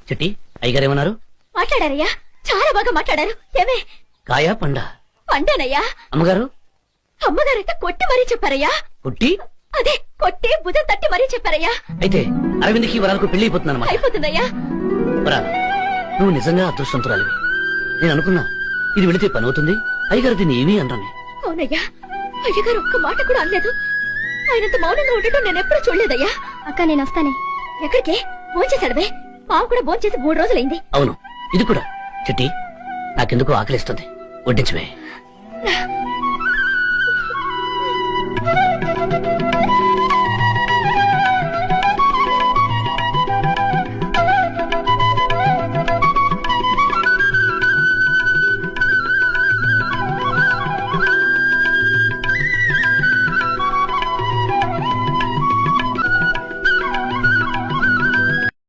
చిట్టి అయ్యగారేమన్నారు? మాట్లాడారయ్యా, చాలా బాగా మాట్లాడారు. ఏమే కాయా పండా? పండేనయ్యా. అమ్మగారు? అమ్మగారైతే కొట్టి మరీ చెప్పారయ్యా. కొట్టి? అదే కొట్టి భుజం తట్టి మరీ చెప్పారయ్యా. అయితే అరవింద్కి వరాలకు పెళ్లి అయిపోతుందన్నమాట. అయిపోతుందయ్యా. నువ్వు నిజంగా అదృష్టవంతురాలివి. నేను అనుకున్నా ఇది వెళితే పని అవుతుంది, అయ్యగారు దీన్ని ఏమీ అనరని. అవునయ్యా, అయ్యగారు ఒక్క మాట కూడా అనలేదు. ఆయనంత మౌనంగా ఉండటం నేను ఎప్పుడూ చూడలేదయ్యా. అక్క నేను వస్తానే. ఎక్కడికి? భోంచేశాడవే. మావు కూడా భోంచేసి 3 రోజులైంది. అవును, ఇది కూడా. చిట్టి నాకెందుకు ఆకలిస్తుంది, వడ్డించవే.